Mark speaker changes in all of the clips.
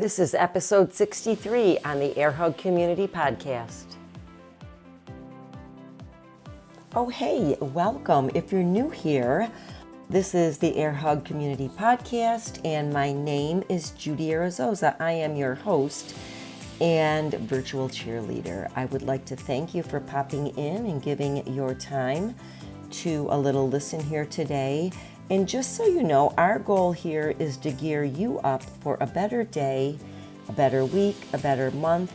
Speaker 1: This is episode 63 on the Air Hug Community Podcast. Oh, hey, welcome. If you're new here, this is the Air Hug Community Podcast, and my name is Judy Arazosa. I am your host and virtual cheerleader. I would like to thank you for popping in and giving your time to a little listen here today. And just so you know, our goal here is to gear you up for a better day, a better week, a better month,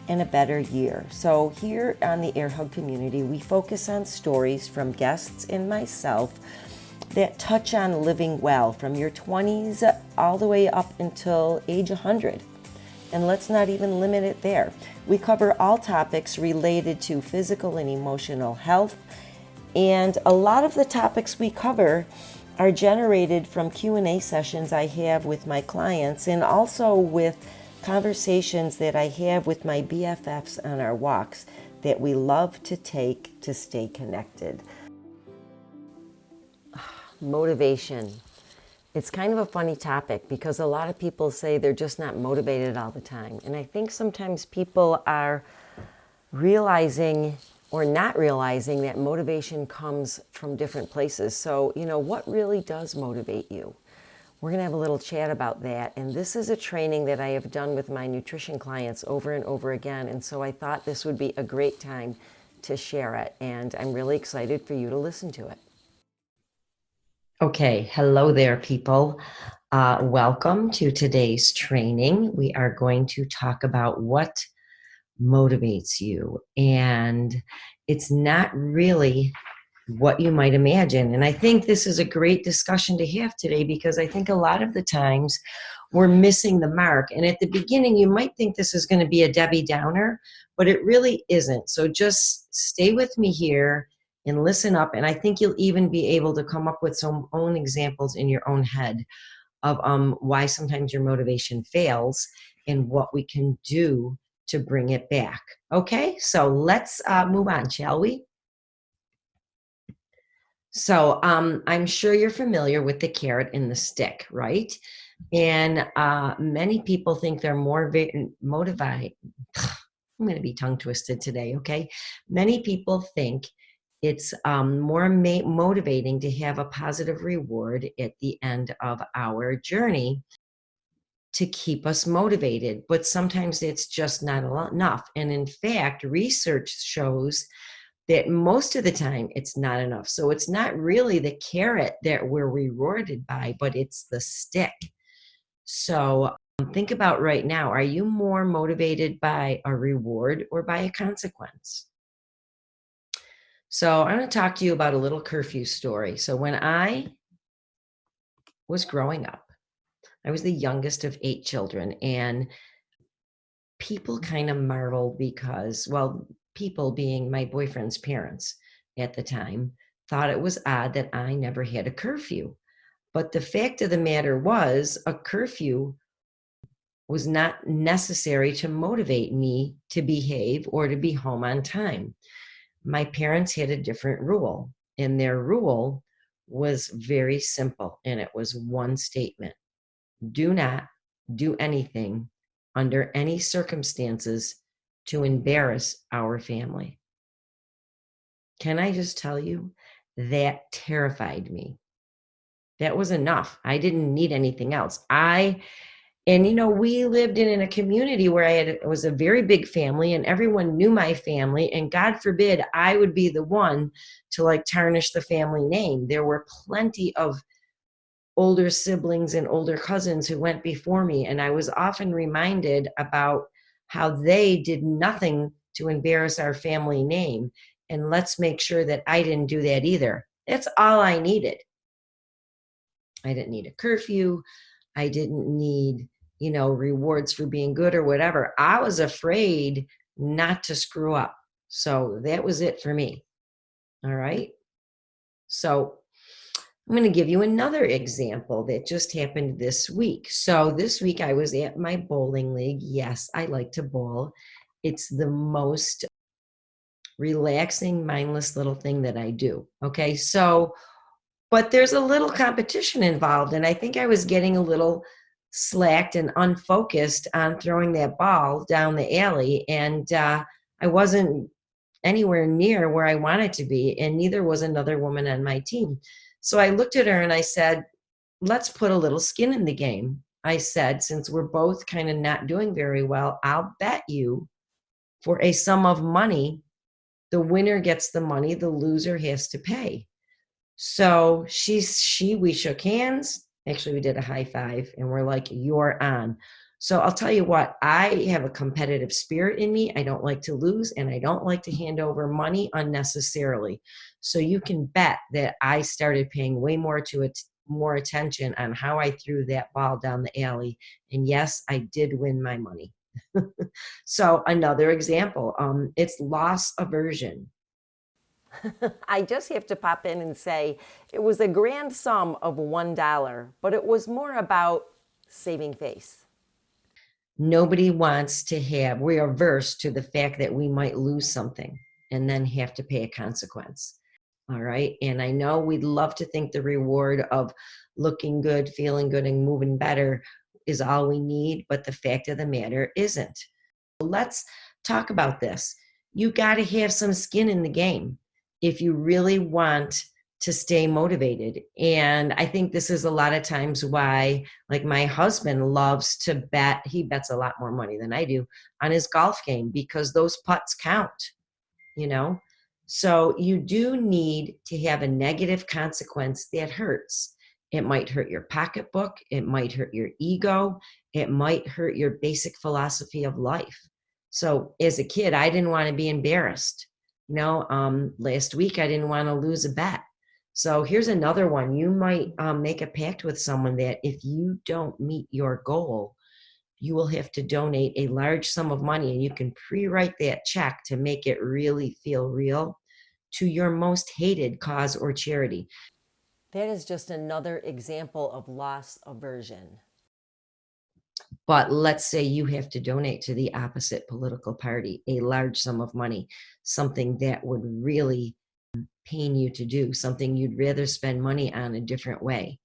Speaker 1: and a better year. So here on the Air Hug Community, we focus on stories from guests and myself that touch on living well from your 20s all the way up until age 100. And let's not even limit it there. We cover all topics related to physical and emotional health. And a lot of the topics we cover are generated from Q&A sessions I have with my clients and also with conversations that I have with my BFFs on our walks that we love to take to stay connected. Motivation. It's kind of a funny topic because a lot of people say they're just not motivated all the time. And I think sometimes people are realizing or not realizing that motivation comes from different places. So, what really does motivate you? We're going to have a little chat about that. And this is a training that I have done with my nutrition clients over and over again. And so I thought this would be a great time to share it. And I'm really excited for you to listen to it. Okay, hello there, people. Welcome to today's training. We are going to talk about what motivates you. And it's not really what you might imagine. And I think this is a great discussion to have today because I think a lot of the times we're missing the mark. And at the beginning, you might think this is going to be a Debbie Downer, but it really isn't. So just stay with me here and listen up. And I think you'll even be able to come up with some own examples in your own head of why sometimes your motivation fails and what we can do to bring it back. Okay, so let's move on, shall we? So I'm sure you're familiar with the carrot and the stick, right? And many people think they're more motivated. I'm going to be tongue twisted today, okay? Many people think it's more motivating to have a positive reward at the end of our journey to keep us motivated, but sometimes it's just not enough. And in fact, research shows that most of the time it's not enough. So it's not really the carrot that we're rewarded by, but it's the stick. So think about right now, are you more motivated by a reward or by a consequence? So I'm going to talk to you about a little curfew story. So when I was growing up, I was the youngest of 8 children, and people kind of marveled because, people being my boyfriend's parents at the time, thought it was odd that I never had a curfew. But the fact of the matter was, a curfew was not necessary to motivate me to behave or to be home on time. My parents had a different rule, and their rule was very simple, and it was one statement. Do not do anything under any circumstances to embarrass our family. Can I just tell you, that terrified me. That was enough. I didn't need anything else. We lived in a community where it was a very big family and everyone knew my family, and God forbid I would be the one to tarnish the family name. There were plenty of older siblings and older cousins who went before me, and I was often reminded about how they did nothing to embarrass our family name, and let's make sure that I didn't do that either. That's all I needed. I didn't need a curfew. I didn't need, rewards for being good or whatever. I was afraid not to screw up. So that was it for me. All right. So I'm going to give you another example that just happened this week. So this week I was at my bowling league. Yes, I like to bowl. It's the most relaxing, mindless little thing that I do. Okay, so, but there's a little competition involved, and I think I was getting a little slacked and unfocused on throwing that ball down the alley. And I wasn't anywhere near where I wanted to be, and neither was another woman on my team. So I looked at her and I said, let's put a little skin in the game. I said, since we're both kind of not doing very well, I'll bet you for a sum of money. The winner gets the money, the loser has to pay. So we shook hands. Actually, we did a high five and we're like, you're on. So I'll tell you what, I have a competitive spirit in me. I don't like to lose, and I don't like to hand over money unnecessarily. So you can bet that I started paying way more attention on how I threw that ball down the alley. And yes, I did win my money. So another example, it's loss aversion.
Speaker 2: I just have to pop in and say it was a grand sum of $1, but it was more about saving face.
Speaker 1: Nobody wants to we're averse to the fact that we might lose something and then have to pay a consequence. All right. And I know we'd love to think the reward of looking good, feeling good, and moving better is all we need, but the fact of the matter isn't. Let's talk about this. You got to have some skin in the game if you really want to stay motivated. And I think this is a lot of times why, like, my husband loves to bet. He bets a lot more money than I do on his golf game because those putts count, you know? So you do need to have a negative consequence that hurts. It might hurt your pocketbook. It might hurt your ego. It might hurt your basic philosophy of life. So as a kid, I didn't want to be embarrassed. Last week, I didn't want to lose a bet. So here's another one. You might make a pact with someone that if you don't meet your goal, you will have to donate a large sum of money, and you can pre-write that check to make it really feel real to your most hated cause or charity.
Speaker 2: That is just another example of loss aversion.
Speaker 1: But let's say you have to donate to the opposite political party a large sum of money, something that would really pain you to do, something you'd rather spend money on a different way.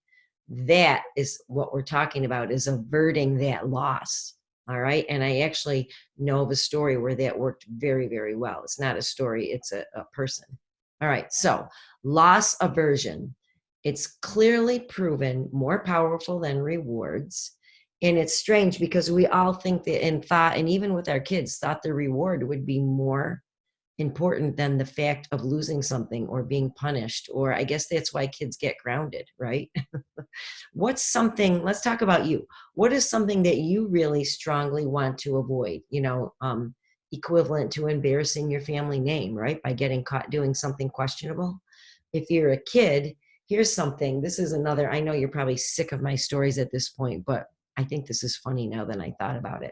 Speaker 1: That is what we're talking about, is averting that loss. All right. And I actually know of a story where that worked very, very well. It's not a story, it's a person. All right. So loss aversion, it's clearly proven more powerful than rewards. And it's strange because we all think that and thought, and even with our kids, thought the reward would be more important than the fact of losing something or being punished. Or I guess that's why kids get grounded, right? Let's talk about you. What is something that you really strongly want to avoid? Equivalent to embarrassing your family name, right? By getting caught doing something questionable. If you're a kid, here's something. This is another, I know you're probably sick of my stories at this point, but I think this is funny now that I thought about it.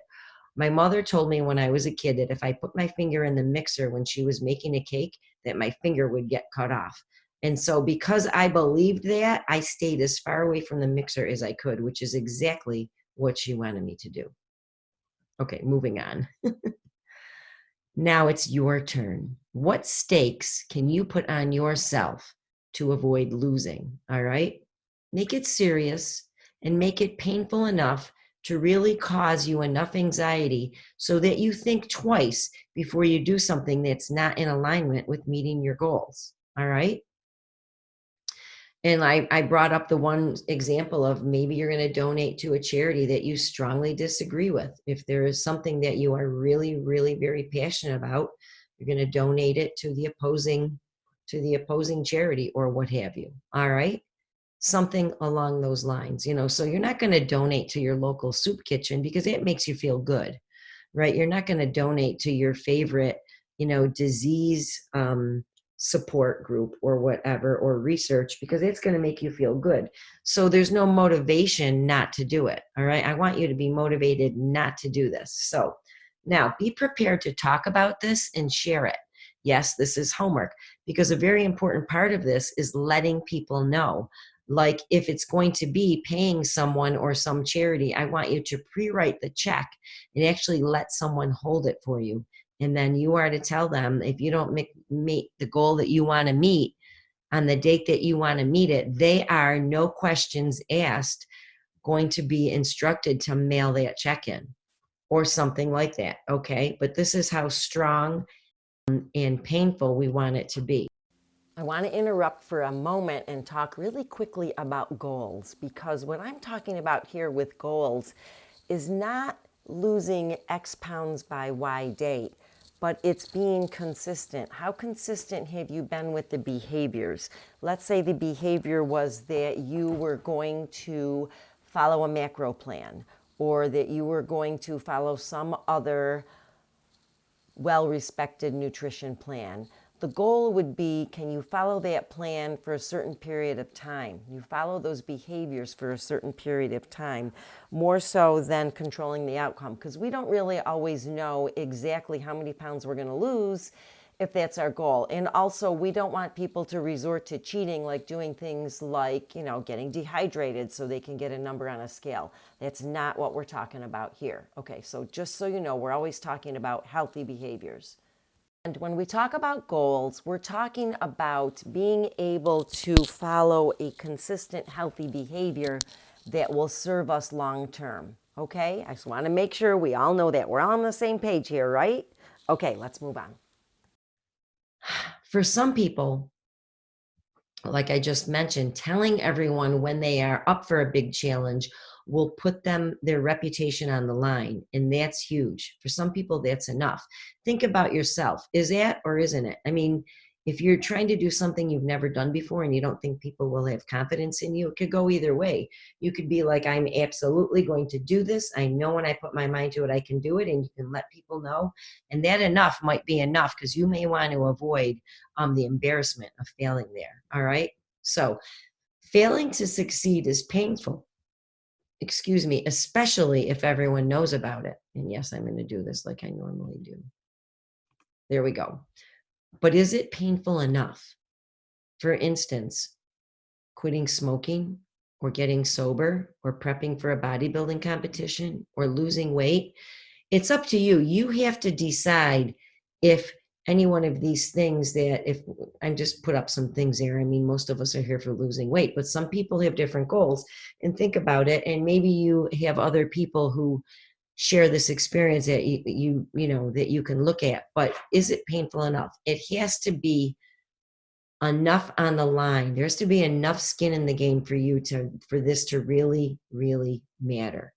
Speaker 1: My mother told me when I was a kid that if I put my finger in the mixer when she was making a cake, that my finger would get cut off. And so because I believed that, I stayed as far away from the mixer as I could, which is exactly what she wanted me to do. Okay, moving on. Now it's your turn. What stakes can you put on yourself to avoid losing? All right. Make it serious and make it painful enough to really cause you enough anxiety so that you think twice before you do something that's not in alignment with meeting your goals. All right. And I brought up the one example of maybe you're going to donate to a charity that you strongly disagree with. If there is something that you are really, really very passionate about, you're going to donate it to the opposing charity or what have you. All right. Something along those lines, so you're not going to donate to your local soup kitchen because it makes you feel good, right? You're not going to donate to your favorite, disease support group or whatever, or research, because it's going to make you feel good. So there's no motivation not to do it. All right. I want you to be motivated not to do this. So now be prepared to talk about this and share it. Yes, this is homework, because a very important part of this is letting people know. Like if it's going to be paying someone or some charity, I want you to pre-write the check and actually let someone hold it for you. And then you are to tell them, if you don't meet the goal that you want to meet on the date that you want to meet it, they are, no questions asked, going to be instructed to mail that check in or something like that. Okay. But this is how strong and painful we want it to be.
Speaker 2: I want to interrupt for a moment and talk really quickly about goals, because what I'm talking about here with goals is not losing X pounds by Y date, but it's being consistent. How consistent have you been with the behaviors? Let's say the behavior was that you were going to follow a macro plan, or that you were going to follow some other well-respected nutrition plan. The goal would be, can you follow that plan for a certain period of time? You follow those behaviors for a certain period of time, more so than controlling the outcome, because we don't really always know exactly how many pounds we're going to lose if that's our goal. And also, we don't want people to resort to cheating, like doing things like, getting dehydrated so they can get a number on a scale. That's not what we're talking about here. Okay, so just so you know, we're always talking about healthy behaviors. And when we talk about goals, we're talking about being able to follow a consistent, healthy behavior that will serve us long term. Okay? I just want to make sure we all know that. We're all on the same page here, right? Okay, let's move on.
Speaker 1: For some people, like I just mentioned, telling everyone when they are up for a big challenge will put their reputation on the line. And that's huge. For some people, that's enough. Think about yourself. Is that or isn't it? I mean, if you're trying to do something you've never done before and you don't think people will have confidence in you, it could go either way. You could be like, I'm absolutely going to do this. I know when I put my mind to it, I can do it. And you can let people know. And that enough might be enough, because you may want to avoid the embarrassment of failing there. All right. So failing to succeed is painful. Excuse me, especially if everyone knows about it. And yes, I'm going to do this like I normally do. There we go. But is it painful enough? For instance, quitting smoking or getting sober or prepping for a bodybuilding competition or losing weight. It's up to you. You have to decide if any one of these things that, if I just put up some things there, I mean, most of us are here for losing weight, but some people have different goals. And think about it. And maybe you have other people who share this experience that that you can look at. But is it painful enough? It has to be enough on the line. There has to be enough skin in the game for this to really, really matter.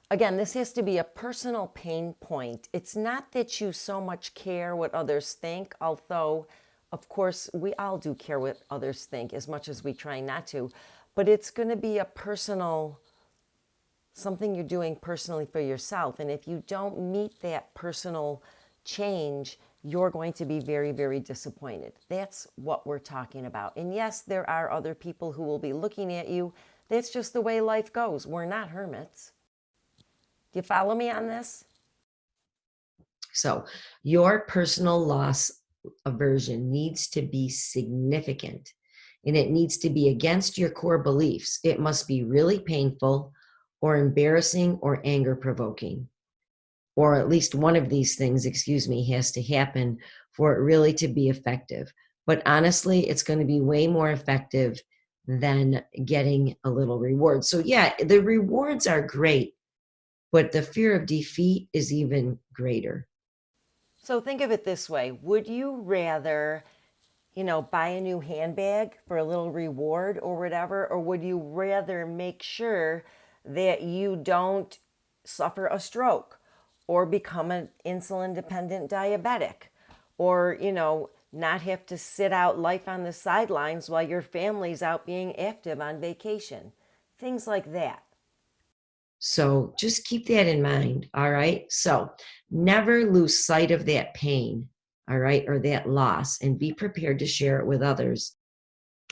Speaker 2: Again, this has to be a personal pain point. It's not that you so much care what others think, although, of course, we all do care what others think as much as we try not to. But it's going to be a personal, something you're doing personally for yourself. And if you don't meet that personal change, you're going to be very, very disappointed. That's what we're talking about. And yes, there are other people who will be looking at you. That's just the way life goes. We're not hermits. Do you follow me on this?
Speaker 1: So your personal loss aversion needs to be significant, and it needs to be against your core beliefs. It must be really painful or embarrassing or anger provoking, or at least one of these things, has to happen for it really to be effective. But honestly, it's going to be way more effective than getting a little reward. So yeah, the rewards are great, but the fear of defeat is even greater.
Speaker 2: So think of it this way. Would you rather, buy a new handbag for a little reward or whatever, or would you rather make sure that you don't suffer a stroke or become an insulin dependent diabetic, or, not have to sit out life on the sidelines while your family's out being active on vacation? Things like that.
Speaker 1: So just keep that in mind. All right. So never lose sight of that pain. All right. Or that loss, and be prepared to share it with others.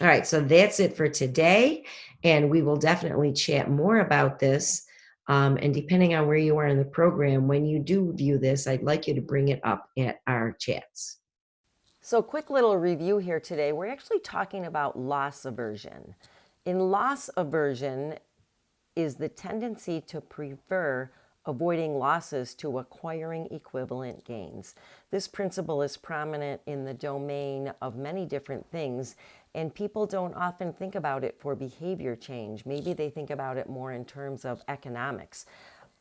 Speaker 1: All right. So that's it for today. And we will definitely chat more about this. And depending on where you are in the program, when you do view this, I'd like you to bring it up at our chats.
Speaker 2: So, quick little review here today. We're actually talking about loss aversion. In loss aversion is the tendency to prefer avoiding losses to acquiring equivalent gains. This principle is prominent in the domain of many different things, And people don't often think about it for behavior change. Maybe they think about it more in terms of economics.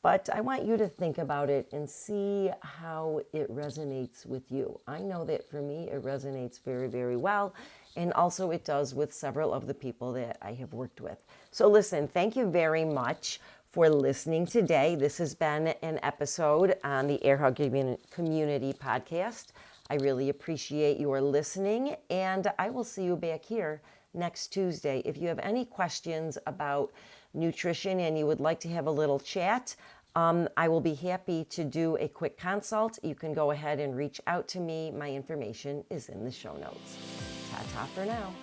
Speaker 2: But I want you to think about it and see how it resonates with you. I know that for me, it resonates very, very well. And also, it does with several of the people that I have worked with. So, listen, thank you very much for listening today. This has been an episode on the Air Hug Community Podcast. I really appreciate your listening, and I will see you back here next Tuesday. If you have any questions about nutrition and you would like to have a little chat, I will be happy to do a quick consult. You can go ahead and reach out to me. My information is in the show notes. Ta-ta for now.